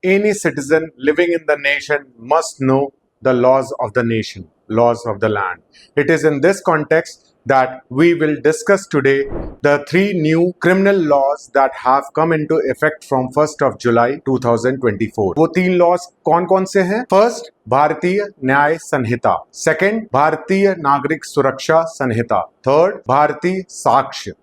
any citizen living in the nation must know the laws of the nation, laws of the land. It is in this context that we will discuss today the three new criminal laws that have come into effect from 1st of July 2024. वो तीन laws कौन कौन से हैं? First, भारतीय न्याय संहिता। Second, भारतीय नागरिक सुरक्षा संहिता। थर्ड, भारतीय साक्ष्य।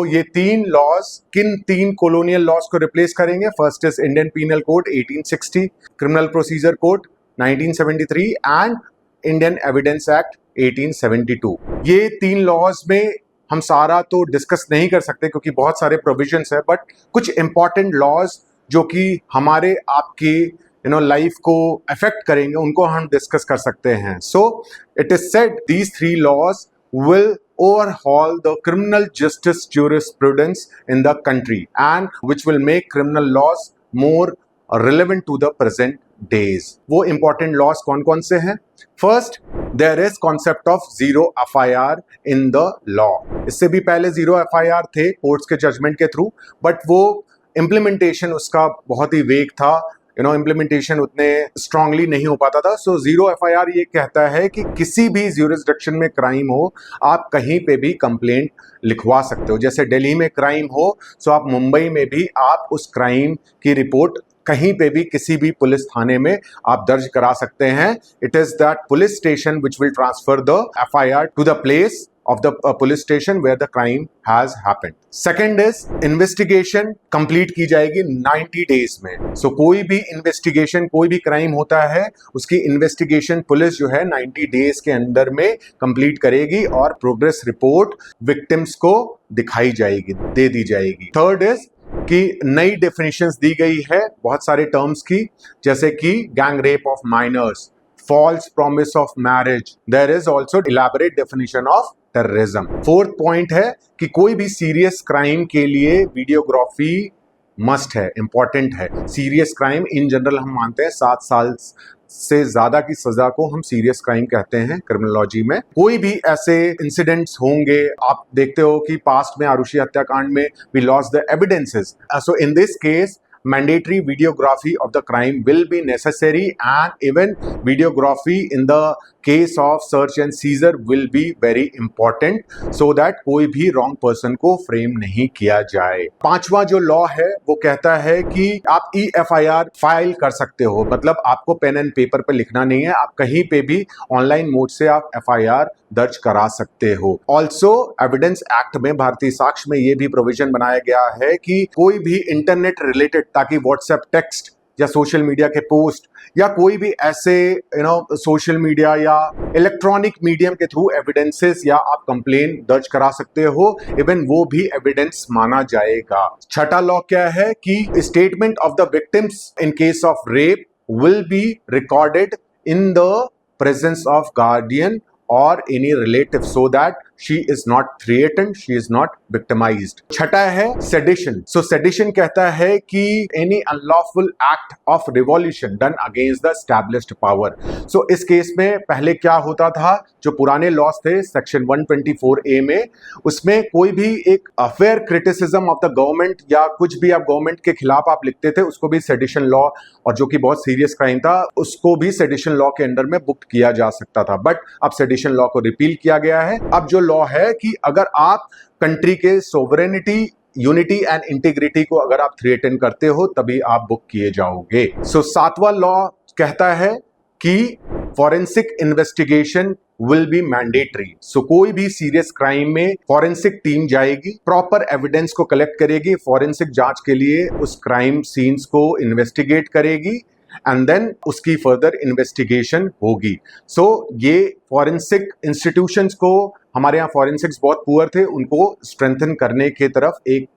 ये तीन लॉज किन तीन कॉलोनियल लॉज को रिप्लेस करेंगे? First is Indian penal code 1860, criminal procedure code 1973 and Indian evidence act 1872। ये तीन लॉज में हम सारा तो डिस्कस नहीं कर सकते क्योंकि बहुत सारे प्रोविजंस है, बट कुछ इंपॉर्टेंट लॉज जो कि हमारे आपके लाइफ को अफेक्ट करेंगे उनको हम डिस्कस कर सकते हैं। So it is said these three laws will overhaul the criminal justice jurisprudence in the country and which will make criminal laws more relevant to the present days. वो important laws कौन कौन से हैं? First, there is concept of zero FIR in the law. इससे भी पहले zero FIR थे courts के जजमेंट के थ्रू, बट वो implementation उसका बहुत ही वेग था, इम्प्लीमेंटेशन उतने स्ट्रांगली नहीं हो पाता था। सो जीरो एफआईआर ये कहता है कि किसी भी ज्यूरिसडिक्शन में क्राइम हो, आप कहीं पे भी कंप्लेंट लिखवा सकते हो। जैसे दिल्ली में क्राइम हो, सो आप मुंबई में भी आप उस क्राइम की रिपोर्ट कहीं पे भी किसी भी पुलिस थाने में आप दर्ज करा सकते हैं। It is that police station which will transfer the FIR to the place of the police station where the crime has happened. Second is investigation complete की जाएगी 90 days में। कोई भी investigation, कोई भी crime होता है, उसकी investigation पुलिस जो है 90 days के अंदर में complete करेगी और progress report victims को दिखाई जाएगी, दे दी जाएगी। Third is कि नई डेफिनेशंस दी गई है बहुत सारे टर्म्स की, जैसे कि gang rape of minors, false promise of marriage. There is also elaborate definition of terrorism. Fourth point है कि कोई भी सीरियस क्राइम के लिए वीडियोग्राफी मस्ट है, इंपॉर्टेंट है। सीरियस क्राइम इन जनरल हम मानते हैं 7 साल से ज्यादा की सजा को हम सीरियस क्राइम कहते हैं क्रिमिनोलॉजी में। कोई भी ऐसे इंसिडेंट्स होंगे, आप देखते हो कि पास्ट में आरुषि हत्याकांड में we lost the evidences, so in this case mandatory videography of the crime will be necessary and even videography in the case of search and seizure will be very important so that कोई भी wrong person को frame नहीं किया जाए। पांचवा जो law है वो कहता है कि आप EFIR फाइल कर सकते हो, मतलब आपको पेन एंड पेपर पे लिखना नहीं है, आप कहीं पे भी ऑनलाइन मोड से आप FIR दर्ज करा सकते हो। ऑल्सो एविडेंस एक्ट में, भारतीय साक्ष्य में ये भी प्रोविजन बनाया गया है कि कोई भी इंटरनेट रिलेटेड, ताकि व्हाट्सएप टेक्स्ट या सोशल मीडिया के पोस्ट या कोई भी ऐसे सोशल मीडिया या इलेक्ट्रॉनिक मीडियम के थ्रू एविडेंसेस या आप कंप्लेन दर्ज करा सकते हो, इवन वो भी एविडेंस माना जाएगा। छठा लॉ क्या है कि statement of the victims in case of rape will be recorded in the presence of guardian or any relative so that she is not threatened, she is not victimized. छठा है sedition. Sedition कहता है कि any unlawful act of revolution done against the established power. इस case में पहले क्या होता था, जो पुराने लॉस थे सेक्शन 124A में, उसमें कोई भी एक affair criticism of the government या कुछ भी आप गवर्नमेंट के खिलाफ आप लिखते थे, उसको भी सेडिशन लॉ, और जो कि बहुत सीरियस क्राइम था, उसको भी सेडिशन लॉ के अंडर में बुक किया जा सकता था। बट अब सेडिशन लॉ को रिपील किया गया है। अब जो लॉ है कि अगर आप कंट्री के सोवरेनिटी, यूनिटी एंड इंटीग्रिटी को अगर आप थ्रेटन करते हो तभी आप बुक किए जाओगे। सातवां लॉ कहता है कि forensic investigation will be mandatory. कोई भी सीरियस क्राइम में फॉरेंसिक टीम जाएगी, प्रॉपर एविडेंस को कलेक्ट करेगी, फॉरेंसिक जांच के लिए उस क्राइम सीन्स को इन्वेस्टिगेट करेगी एंड देन उसकी फर्दर इन्वेस्टिगेशन होगी। ये फॉरेंसिक इंस्टीट्यूशंस को, हमारे यहाँ फॉरेंसिक्स बहुत पुअर थे, उनको स्ट्रेंथन करने की तरफ एक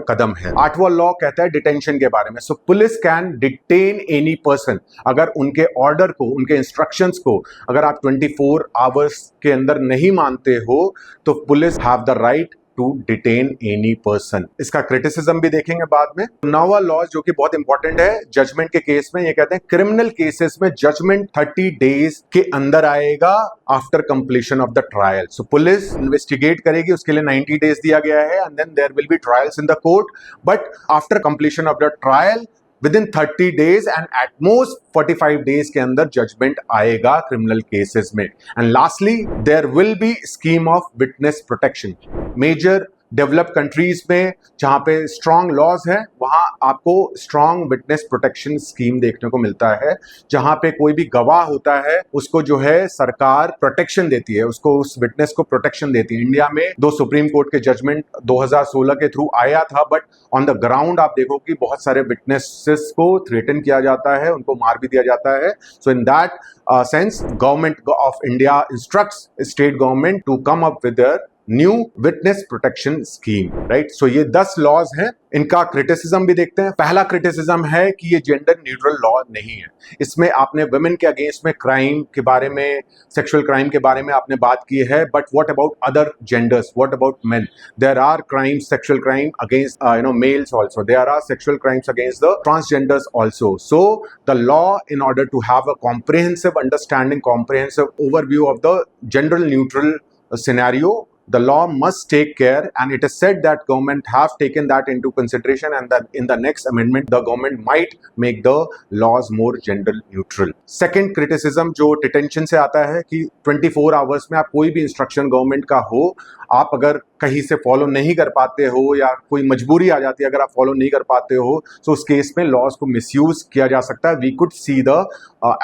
कदम है। आठवां लॉ कहता है डिटेंशन के बारे में। Police can detain any person, अगर उनके ऑर्डर को, उनके इंस्ट्रक्शंस को अगर आप 24 आवर्स के अंदर नहीं मानते हो तो police have the right to detain any person. इसका क्रिटिसिज्म भी देखेंगे बाद में। नौवां लॉ जो कि बहुत इंपॉर्टेंट है जजमेंट के केस में, ये कहते हैं क्रिमिनल केसेस में जजमेंट 30 डेज के अंदर आएगा after completion of the trial. Police investigate करेगी, उसके लिए 90 डेज दिया गया है and then there will be trials in the court, but after completion of the trial within 30 days and at most 45 days के अंदर जजमेंट आएगा criminal cases में। And lastly there will be scheme of witness protection. Major developed countries में जहां पे strong laws है वहां आपको स्ट्रॉन्ग विटनेस प्रोटेक्शन स्कीम देखने को मिलता है, जहां पे कोई भी गवाह होता है उसको जो है सरकार प्रोटेक्शन देती है, उसको उस विटनेस को प्रोटेक्शन देती है। इंडिया में 2 सुप्रीम कोर्ट के जजमेंट 2016 के थ्रू आया था, बट ऑन द ग्राउंड आप देखो कि बहुत सारे विटनेसेस को थ्रेटन किया जाता है, उनको मार भी दिया जाता है। So in that sense government of India instructs state government to come up with new witness protection scheme, right. So ये 10 लॉज हैं। इनका क्रिटिसिज्म भी देखते हैं। पहला क्रिटिसिज्म है कि ये जेंडर न्यूट्रल लॉ नहीं है। इसमें आपने वुमेन के अगेंस्ट में क्राइम के बारे में, सेक्सुअल क्राइम के बारे में आपने बात की है, but what about other genders, what about men? There are crimes, sexual crime against males also, there are sexual crimes against the transgenders also. So the law, in order to have a comprehensive understanding, comprehensive overview of the gender neutral scenario, the law must take care, and it is said that government have taken that into consideration, and that in the next amendment the government might make the laws more gender neutral. Second criticism जो detention से आता है कि 24 hours में आप कोई भी instruction government का हो, आप अगर कहीं से फॉलो नहीं कर पाते हो या कोई मजबूरी आ जाती है अगर आप फॉलो नहीं कर पाते हो, तो उस केस में लॉज को मिसयूज किया जा सकता है। We could see the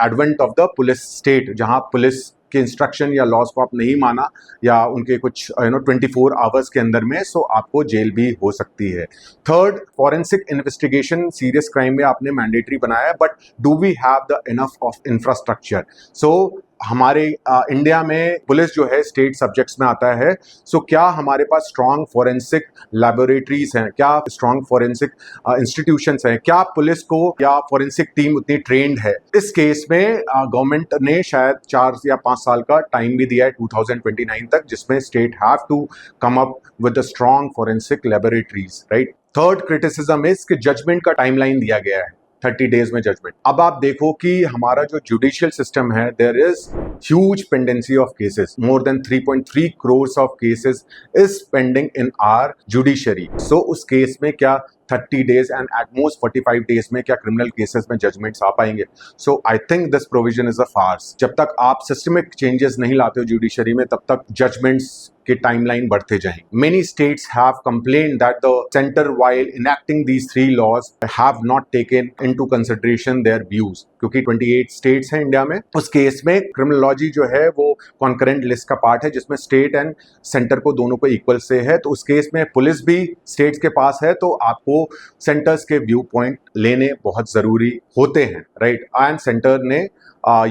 advent of the police state, जहां पुलिस के इंस्ट्रक्शन या लॉज को आप नहीं माना या उनके कुछ 24 आवर्स के अंदर में, सो आपको जेल भी हो सकती है। Third, forensic investigation serious crime में आपने मैंडेटरी बनाया है, but do we have the enough of infrastructure? So हमारे इंडिया में पुलिस जो है स्टेट सब्जेक्ट्स में आता है, सो क्या हमारे पास स्ट्रॉन्ग फॉरेंसिक लैबोरेटरीज हैं, क्या स्ट्रॉन्ग फॉरेंसिक इंस्टीट्यूशंस हैं, क्या पुलिस को या फॉरेंसिक टीम उतनी ट्रेंड है? इस केस में गवर्नमेंट ने शायद 4 या 5 साल का टाइम भी दिया है 2029 तक, जिसमें state have to come up with the strong forensic laboratories, right. Third criticism is कि जजमेंट का टाइमलाइन दिया गया है 30 डेज में जजमेंट। अब आप देखो कि हमारा जो जुडिशियल सिस्टम है, there is huge pendency of cases, more than 3.3 crores of cases is pending in our judiciary. So उस केस में क्या 30 days and at most 45 days में क्या क्रिमिनल केसेस में जजमेंट्स आ पाएंगे? So I think this provision is a farce. जब तक आप सिस्टमिक चेंजेस नहीं लाते हो जुडिशरी में, तब तक जजमेंट्स के टाइमलाइन बढ़ते जाएंगे। Many states have complained that the centre while enacting these 3 laws have not taken into consideration their views, क्योंकि 28 स्टेट्स हैं इंडिया में। उस केस में क्रिमिनोलॉजी जो है वो कॉन्करेंट लिस्ट का पार्ट है, जिसमें स्टेट एंड सेंटर को दोनों को इक्वल से है। तो उस केस में पुलिस भी स्टेट्स के पास है, तो आपको सेंटर्स के व्यू पॉइंट लेने बहुत जरूरी होते हैं, राइट। एंड सेंटर ने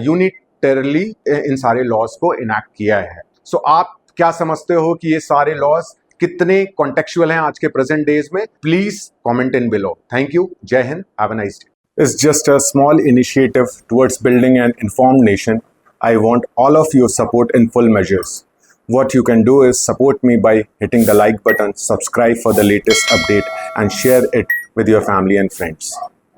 यूनिटरली इन सारे लॉज को इनैक्ट किया है। सो आप क्या समझते हो कि ये सारे लॉज कितने कॉन्टेक्चुअल हैं आज के प्रेजेंट डेज में? Please comment in below. Thank you. जय Hind. Have a nice day. It's just a small initiative towards building an informed nation. I want all of your support in full measures. What you can do is support me by hitting the like button, subscribe for the latest update, and share it with your family and friends.